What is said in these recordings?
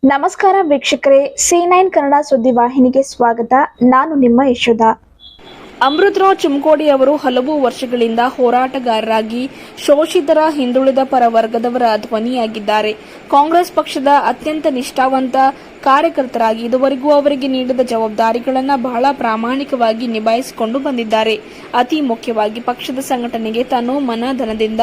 ನಮಸ್ಕಾರ ವೀಕ್ಷಕರೇ, C9 ಕನ್ನಡ ಸುದ್ದಿವಾಹಿನಿಗೆ ಸ್ವಾಗತ. ನಾನು ನಿಮ್ಮ ಯಶೋಧ. ಅಮೃತರಾವ್ ಚಿಮ್ಕೋಡಿ ಅವರು ಹಲವು ವರ್ಷಗಳಿಂದ ಹೋರಾಟಗಾರರಾಗಿ ಶೋಷಿತರ, ಹಿಂದುಳಿದ ಪರ ವರ್ಗದವರ ಧ್ವನಿಯಾಗಿದ್ದಾರೆ. ಕಾಂಗ್ರೆಸ್ ಪಕ್ಷದ ಅತ್ಯಂತ ನಿಷ್ಠಾವಂತ ಕಾರ್ಯಕರ್ತರಾಗಿ ಇದುವರೆಗೂ ಅವರಿಗೆ ನೀಡಿದ ಜವಾಬ್ದಾರಿಗಳನ್ನು ಬಹಳ ಪ್ರಾಮಾಣಿಕವಾಗಿ ನಿಭಾಯಿಸಿಕೊಂಡು ಬಂದಿದ್ದಾರೆ. ಅತಿ ಮುಖ್ಯವಾಗಿ ಪಕ್ಷದ ಸಂಘಟನೆಗೆ ತನ್ನ ಮನಧನದಿಂದ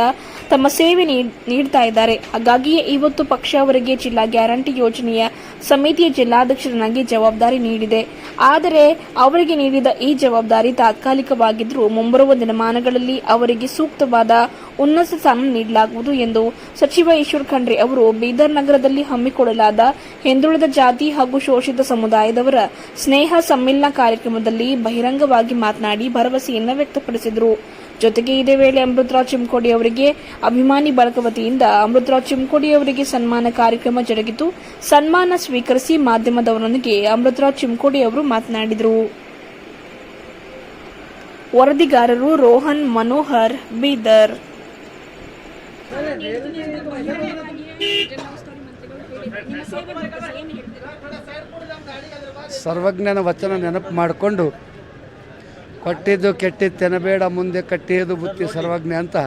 ತಮ್ಮ ಸೇವೆ ನೀಡ್ತಾ ಇದ್ದಾರೆ. ಹಾಗಾಗಿಯೇ ಇವತ್ತು ಪಕ್ಷ ಅವರಿಗೆ ಜಿಲ್ಲಾ ಗ್ಯಾರಂಟಿ ಯೋಜನೆಯ ಸಮಿತಿಯ ಜಿಲ್ಲಾಧ್ಯಕ್ಷರನ್ನಾಗಿ ಜವಾಬ್ದಾರಿ ನೀಡಿದೆ. ಆದರೆ ಅವರಿಗೆ ನೀಡಿದ ಈ ಜವಾಬ್ದಾರಿ ತಾತ್ಕಾಲಿಕವಾಗಿದ್ದರೂ ಮುಂಬರುವ ದಿನಮಾನಗಳಲ್ಲಿ ಅವರಿಗೆ ಸೂಕ್ತವಾದ ಉನ್ನತ ಸ್ಥಾನ ನೀಡಲಾಗುವುದು ಎಂದು ಸಚಿವ ಈಶ್ವರ್ ಖಂಡ್ರೆ ಅವರು ಬೀದರ್ ನಗರದಲ್ಲಿ ಹಮ್ಮಿಕೊಳ್ಳಲಾದ ಹಿಂದುಳಿದ ಜಾತಿ ಹಾಗೂ ಶೋಷಿತ ಸಮುದಾಯದವರ ಸ್ನೇಹ ಸಮ್ಮಿಲನ ಕಾರ್ಯಕ್ರಮದಲ್ಲಿ ಬಹಿರಂಗವಾಗಿ ಮಾತನಾಡಿ ಭರವಸೆಯನ್ನು ವ್ಯಕ್ತಪಡಿಸಿದರು. ಜೊತೆಗೆ ಇದೇ ವೇಳೆ ಅಮೃತರಾವ್ ಚಿಮ್ಕೋಡಿ ಅವರಿಗೆ ಅಭಿಮಾನಿ ಬಳಗ ವತಿಯಿಂದ ಅಮೃತರಾವ್ ಚಿಮ್ಕೋಡಿ ಅವರಿಗೆ ಸನ್ಮಾನ ಕಾರ್ಯಕ್ರಮ ಜರುಗಿತು. ಸನ್ಮಾನ ಸ್ವೀಕರಿಸಿ ಮಾಧ್ಯಮದವರೊಂದಿಗೆ ಅಮೃತರಾವ್ ಚಿಮ್ಕೋಡಿ ಅವರು ಮಾತನಾಡಿದರು. ವರದಿಗಾರರು ರೋಹನ್ ಮನೋಹರ್, ಬೀದರ್. ಸರ್ವಜ್ಞನ ವಚನ ನೆನಪು ಮಾಡಿಕೊಂಡು ಕೊಟ್ಟಿದ್ದು ಕೆಟ್ಟಿದ್ದು ತೆನಬೇಡ, ಮುಂದೆ ಕಟ್ಟಿದ್ದು ಬುತ್ತಿ ಸರ್ವಜ್ಞ ಅಂತ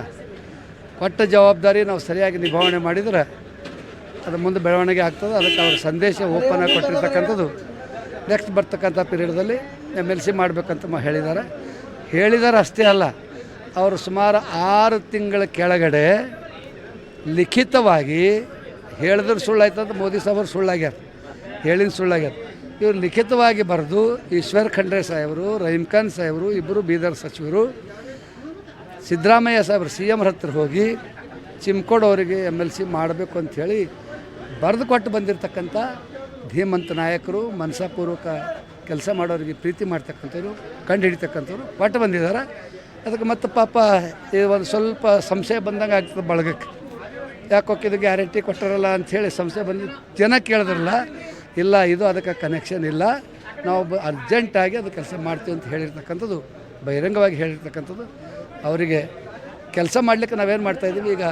ಕೊಟ್ಟ ಜವಾಬ್ದಾರಿ ನಾವು ಸರಿಯಾಗಿ ನಿಭಾವಣೆ ಮಾಡಿದರೆ ಅದು ಮುಂದೆ ಬೆಳವಣಿಗೆ ಆಗ್ತದೆ. ಅದಕ್ಕೆ ಅವ್ರ ಸಂದೇಶ ಓಪನ್ ಆಗಿ ಕೊಟ್ಟಿರ್ತಕ್ಕಂಥದ್ದು ನೆಕ್ಸ್ಟ್ ಬರ್ತಕ್ಕಂಥ ಪೀರಿಯಡ್ದಲ್ಲಿ MLC ಮಾಡಬೇಕಂತ ಹೇಳಿದ್ದಾರೆ ಅಷ್ಟೇ ಅಲ್ಲ, ಅವರು ಸುಮಾರು 6 ತಿಂಗಳ ಕೆಳಗಡೆ ಲಿಖಿತವಾಗಿ ಹೇಳಿದ್ರೆ ಸುಳ್ಳಾಯ್ತಂತ ಮೋದಿ ಸಾಹೇಬರು ಸುಳ್ಳಾಗ್ಯಾರ, ಹೇಳಿದ ಸುಳ್ಳಾಗ್ಯಾರ. ಇವರು ಲಿಖಿತವಾಗಿ ಬರೆದು ಈಶ್ವರ್ ಖಂಡ್ರೆ ಸಾಹೇಬರು, ರಹೀಮ್ ಖಾನ್ ಸಾಹೇಬರು ಇಬ್ಬರು ಬೀದರ್ ಸಚಿವರು, ಸಿದ್ದರಾಮಯ್ಯ ಸಾಹೇಬರು CM ಹತ್ರ ಹೋಗಿ ಚಿಮ್ಕೋಡ್ ಅವರಿಗೆ MLC ಮಾಡಬೇಕು ಅಂಥೇಳಿ ಬರೆದು ಕೊಟ್ಟು ಬಂದಿರತಕ್ಕಂಥ ಧೀಮಂತ ನಾಯಕರು, ಮನಸಾಪೂರ್ವಕ ಕೆಲಸ ಮಾಡೋರಿಗೆ ಪ್ರೀತಿ ಮಾಡ್ತಕ್ಕಂಥವ್ರು, ಕಂಡು ಹಿಡಿತಕ್ಕಂಥವ್ರು ಕೊಟ್ಟು ಬಂದಿದ್ದಾರೆ. ಅದಕ್ಕೆ ಮತ್ತೆ ಪಾಪ ಒಂದು ಸ್ವಲ್ಪ ಸಂಶಯ ಬಂದಂಗೆ ಆಗ್ತದೆ ಬಳಗಕ್ಕೆ. ಯಾಕೆ ಇದು ಗ್ಯಾರಂಟಿ ಕೊಟ್ಟಾರಲ್ಲ ಅಂಥೇಳಿ ಸಂಶಯ ಬಂದಿದ್ದು ಜನ ಕೇಳಿದ್ರಲ್ಲ, ಇಲ್ಲ ಇದು ಅದಕ್ಕೆ ಕನೆಕ್ಷನ್ ಇಲ್ಲ, ನಾವು ಅರ್ಜೆಂಟಾಗಿ ಅದು ಕೆಲಸ ಮಾಡ್ತೀವಿ ಅಂತ ಹೇಳಿರ್ತಕ್ಕಂಥದ್ದು, ಬಹಿರಂಗವಾಗಿ ಹೇಳಿರ್ತಕ್ಕಂಥದ್ದು. ಅವರಿಗೆ ಕೆಲಸ ಮಾಡಲಿಕ್ಕೆ ನಾವೇನು ಮಾಡ್ತಾಯಿದ್ದೀವಿ, ಈಗ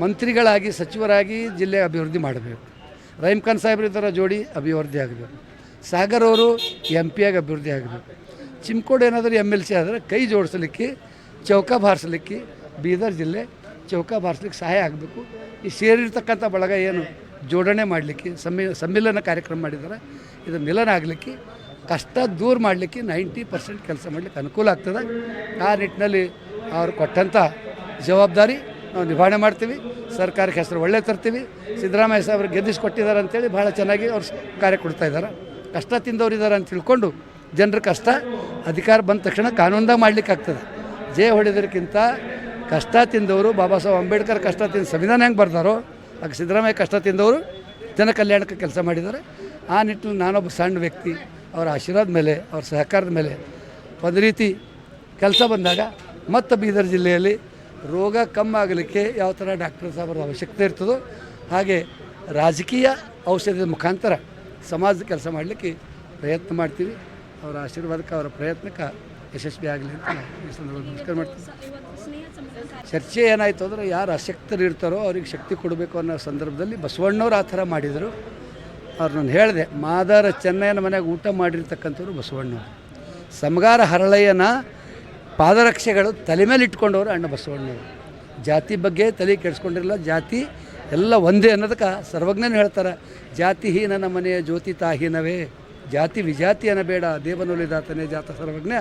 ಮಂತ್ರಿಗಳಾಗಿ ಸಚಿವರಾಗಿ ಜಿಲ್ಲೆ ಅಭಿವೃದ್ಧಿ ಮಾಡಬೇಕು. ರಹೀಮ್ ಖಾನ್ ಸಾಹೇಬ್ರ ಜೋಡಿ ಅಭಿವೃದ್ಧಿ ಆಗಬೇಕು, ಸಾಗರ್ ಅವರು MP ಆಗಿ ಅಭಿವೃದ್ಧಿ ಆಗಬೇಕು. ಚಿಮ್ಕೋಡ್ ಏನಾದರೂ MLC ಆದರೆ ಕೈ ಜೋಡಿಸಲಿಕ್ಕೆ, ಚೌಕ ಬಾರಿಸಲಿಕ್ಕೆ, ಬೀದರ್ ಜಿಲ್ಲೆ ಚೌಕ ಬಾರಿಸ್ಲಿಕ್ಕೆ ಸಹಾಯ ಆಗಬೇಕು. ಈ ಸೇರಿರ್ತಕ್ಕಂಥ ಬಳಗ ಏನು ಜೋಡಣೆ ಮಾಡಲಿಕ್ಕೆ ಸಮ್ಮಿಲನ ಕಾರ್ಯಕ್ರಮ ಮಾಡಿದ್ದಾರೆ, ಇದು ಮಿಲನ ಆಗಲಿಕ್ಕೆ, ಕಷ್ಟ ದೂರ ಮಾಡಲಿಕ್ಕೆ 90% ಕೆಲಸ ಮಾಡಲಿಕ್ಕೆ ಅನುಕೂಲ ಆಗ್ತದೆ. ಆ ನಿಟ್ಟಿನಲ್ಲಿ ಅವರು ಕೊಟ್ಟಂಥ ಜವಾಬ್ದಾರಿ ನಾವು ನಿಭಾವಣೆ ಮಾಡ್ತೀವಿ. ಸರ್ಕಾರಕ್ಕೆ ಹೆಸರು ಒಳ್ಳೆ ತರ್ತೀವಿ. ಸಿದ್ದರಾಮಯ್ಯ ಸಾಹೇಬ್ರು ಗೆದ್ದಿಸ್ಕೊಟ್ಟಿದ್ದಾರೆ ಅಂತೇಳಿ ಭಾಳ ಚೆನ್ನಾಗಿ ಅವ್ರು ಕಾರ್ಯ ಕೊಡ್ತಾಯಿದ್ದಾರೆ. ಕಷ್ಟ ತಿಂದವರಿದ್ದಾರೆ ಅಂತ ತಿಳ್ಕೊಂಡು ಜನರ ಕಷ್ಟ ಅಧಿಕಾರ ಬಂದ ತಕ್ಷಣ ಕಾನೂನ್ದಾಗ ಮಾಡಲಿಕ್ಕೆ ಆಗ್ತದೆ. ಜಯ ಹೊಡೆಯೋದಕ್ಕಿಂತ ಕಷ್ಟ ತಿಂದವರು, ಬಾಬಾ ಸಾಹೇಬ್ ಅಂಬೇಡ್ಕರ್ ಕಷ್ಟ ತಿಂದು ಸಂವಿಧಾನ ಹೆಂಗೆ ಬರ್ದಾರೋ ಆಗ ಸಿದ್ದರಾಮಯ್ಯ ಕಷ್ಟ ತಿಂದವರು ಜನ ಕಲ್ಯಾಣಕ್ಕೆ ಕೆಲಸ ಮಾಡಿದ್ದಾರೆ. ಆ ನಿಟ್ಟಿನಲ್ಲಿ ನಾನೊಬ್ಬ ಸಣ್ಣ ವ್ಯಕ್ತಿ, ಅವರ ಆಶೀರ್ವಾದ ಮೇಲೆ, ಅವ್ರ ಸಹಕಾರದ ಮೇಲೆ ಒಂದು ರೀತಿ ಕೆಲಸ ಬಂದಾಗ ಮತ್ತು ಬೀದರ್ ಜಿಲ್ಲೆಯಲ್ಲಿ ರೋಗ ಕಮ್ಮಿ ಆಗಲಿಕ್ಕೆ ಯಾವ ಥರ ಡಾಕ್ಟರ್ ಸಾಹೇಬರ ಅವಶ್ಯಕತೆ ಇರ್ತದೋ ಹಾಗೆ ರಾಜಕೀಯ ಔಷಧದ ಮುಖಾಂತರ ಸಮಾಜದ ಕೆಲಸ ಮಾಡಲಿಕ್ಕೆ ಪ್ರಯತ್ನ ಮಾಡ್ತೀವಿ. ಅವರ ಆಶೀರ್ವಾದಕ್ಕೆ, ಅವರ ಪ್ರಯತ್ನಕ್ಕೆ ಯಶಸ್ವಿ ಆಗಲಿ ಅಂತ ನಾವು ಈ ಸಂದರ್ಭದಲ್ಲಿ ನಮಸ್ಕಾರ ಮಾಡ್ತೀವಿ. ಚರ್ಚೆ ಏನಾಯಿತು ಅಂದರೆ, ಯಾರು ಅಶಕ್ತರು ಇರ್ತಾರೋ ಅವ್ರಿಗೆ ಶಕ್ತಿ ಕೊಡಬೇಕು ಅನ್ನೋ ಸಂದರ್ಭದಲ್ಲಿ ಬಸವಣ್ಣವ್ರು ಆ ಥರ ಮಾಡಿದರು. ಅವ್ರು ನಾನು ಹೇಳಿದೆ, ಮಾದಾರ ಚೆನ್ನಯ್ಯನ ಮನೆಯಾಗ ಊಟ ಮಾಡಿರ್ತಕ್ಕಂಥವ್ರು ಬಸವಣ್ಣವ್ರು. ಸಮಗಾರ ಹರಳಯ್ಯನ ಪಾದರಕ್ಷೆಗಳು ತಲೆ ಮೇಲೆ ಇಟ್ಕೊಂಡವರು ಅಣ್ಣ ಬಸವಣ್ಣವರು. ಜಾತಿ ಬಗ್ಗೆ ತಲೆ ಕೆಡಿಸ್ಕೊಂಡಿರಲ್ಲ, ಜಾತಿ ಎಲ್ಲ ಒಂದೇ ಅನ್ನೋದಕ್ಕೆ ಸರ್ವಜ್ಞನ ಹೇಳ್ತಾರೆ, ಜಾತಿಹೀನನ ಮನೆಯ ಜ್ಯೋತಿ ತಾಹೀನವೇ, ಜಾತಿ ವಿಜಾತಿ ಅನ್ನಬೇಡ, ದೇವನೊಲಿದಾತನೇ ಜಾತ ಸರ್ವಜ್ಞ.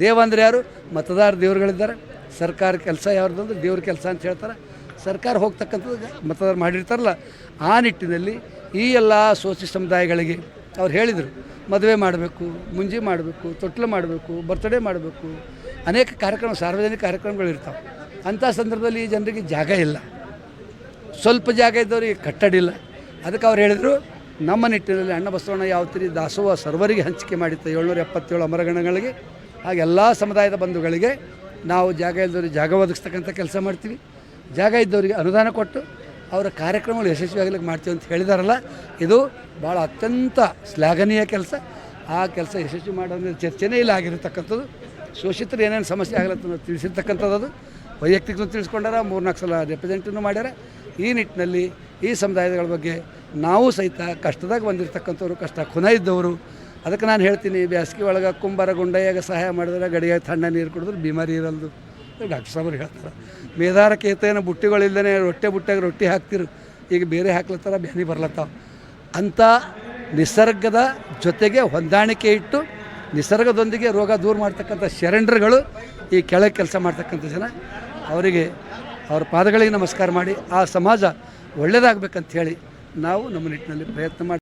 ದೇವ ಅಂದರೆ ಯಾರು? ಮತದಾರ ದೇವರುಗಳಿದ್ದಾರೆ. ಸರ್ಕಾರ ಕೆಲಸ ಯಾವ್ದಂದ್ರೆ ದೇವ್ರ ಕೆಲಸ ಅಂತ ಹೇಳ್ತಾರೆ. ಸರ್ಕಾರ ಹೋಗ್ತಕ್ಕಂಥದ್ದು ಮತದಾರ ಮಾಡಿರ್ತಾರಲ್ಲ, ಆ ನಿಟ್ಟಿನಲ್ಲಿ ಈ ಎಲ್ಲ ಶೋಷಿತ ಸಮುದಾಯಗಳಿಗೆ ಅವ್ರು ಹೇಳಿದರು, ಮದುವೆ ಮಾಡಬೇಕು, ಮುಂಜಿ ಮಾಡಬೇಕು, ತೊಟ್ಲು ಮಾಡಬೇಕು, ಬರ್ತ್ಡೇ ಮಾಡಬೇಕು, ಅನೇಕ ಕಾರ್ಯಕ್ರಮ, ಸಾರ್ವಜನಿಕ ಕಾರ್ಯಕ್ರಮಗಳಿರ್ತಾವೆ. ಅಂಥ ಸಂದರ್ಭದಲ್ಲಿ ಈ ಜನರಿಗೆ ಜಾಗ ಇಲ್ಲ, ಸ್ವಲ್ಪ ಜಾಗ ಇದ್ದವ್ರಿಗೆ ಕಟ್ಟಡಿಲ್ಲ. ಅದಕ್ಕೆ ಅವ್ರು ಹೇಳಿದರು, ನಮ್ಮ ನಿಟ್ಟಿನಲ್ಲಿ ಅಣ್ಣ ಬಸವಣ್ಣ ಯಾವ ರೀತಿ ದಾಸೋಹ ಸರ್ವರಿಗೆ ಹಂಚಿಕೆ ಮಾಡಿತ್ತು 777 ಅಮರಗಣಗಳಿಗೆ, ಹಾಗೆ ಎಲ್ಲ ಸಮುದಾಯದ ಬಂಧುಗಳಿಗೆ ನಾವು ಜಾಗ ಇದ್ದವ್ರಿಗೆ ಜಾಗ ಒದಗಿಸ್ತಕ್ಕಂಥ ಕೆಲಸ ಮಾಡ್ತೀವಿ. ಜಾಗ ಇದ್ದವರಿಗೆ ಅನುದಾನ ಕೊಟ್ಟು ಅವರ ಕಾರ್ಯಕ್ರಮಗಳು ಯಶಸ್ವಿಯಾಗಲಿಕ್ಕೆ ಮಾಡ್ತೀವಿ ಅಂತ ಹೇಳಿದಾರಲ್ಲ, ಇದು ಭಾಳ ಅತ್ಯಂತ ಶ್ಲಾಘನೀಯ ಕೆಲಸ. ಆ ಕೆಲಸ ಯಶಸ್ವಿ ಮಾಡೋದ್ರ ಚರ್ಚೆನೇ ಇಲ್ಲ ಆಗಿರತಕ್ಕಂಥದ್ದು. ಶೋಷಿತರು ಏನೇನು ಸಮಸ್ಯೆ ಆಗಲತ್ತ ತಿಳಿಸಿರ್ತಕ್ಕಂಥದ್ದು, ಅದು ವೈಯಕ್ತಿಕ ತಿಳಿಸ್ಕೊಂಡಾರ, 3-4 ಸಲ ರೆಪ್ರೆಸೆಂಟೇಟಿವ್ ಮಾಡ್ಯಾರ. ಈ ನಿಟ್ಟಿನಲ್ಲಿ ಈ ಸಮುದಾಯಗಳ ಬಗ್ಗೆ ನಾವು ಸಹಿತ ಕಷ್ಟದಾಗ ಬಂದಿರತಕ್ಕಂಥವ್ರು, ಕಷ್ಟ ಖುನ ಇದ್ದವರು. ಅದಕ್ಕೆ ನಾನು ಹೇಳ್ತೀನಿ, ಬೇಸಿಗೆ ಒಳಗೆ ಕುಂಬಾರ ಗುಂಡಯ್ಯಾಗ ಸಹಾಯ ಮಾಡಿದ್ರೆ ಗಡಿಗೆ ತಣ್ಣ ನೀರು ಕುಡಿದ್ರೆ ಬಿಮಾರಿ ಇರಲ್ದು. ಡಾಕ್ಟರ್ ಸಾಬ್ರು ಹೇಳ್ತಾರೆ. ಮೇದಾರಕ್ಕೆ ಏತೇನ ಬುಟ್ಟಿಗಳಿಲ್ಲದೇ ರೊಟ್ಟೆ ಬುಟ್ಟಾಗ ರೊಟ್ಟಿ ಹಾಕ್ತಿರು, ಈಗ ಬೇರೆ ಹಾಕ್ಲತ್ತಾರ, ಬ್ಯಾನಿ ಬರ್ಲತ್ತಾವ. ಅಂಥ ನಿಸರ್ಗದ ಜೊತೆಗೆ ಹೊಂದಾಣಿಕೆ ಇಟ್ಟು ನಿಸರ್ಗದೊಂದಿಗೆ ರೋಗ ದೂರ ಮಾಡ್ತಕ್ಕಂಥ ಶರಣರುಗಳು ಈ ಕೆಳಗೆ ಕೆಲಸ ಮಾಡ್ತಕ್ಕಂಥ ಜನ. ಅವರಿಗೆ ಅವ್ರ ಪಾದಗಳಿಗೆ ನಮಸ್ಕಾರ ಮಾಡಿ ಆ ಸಮಾಜ ಒಳ್ಳೆಯದಾಗಬೇಕಂತ ಹೇಳಿ ನಾವು ನಮ್ಮ ನಿಟ್ಟಿನಲ್ಲಿ ಪ್ರಯತ್ನ ಮಾಡಿ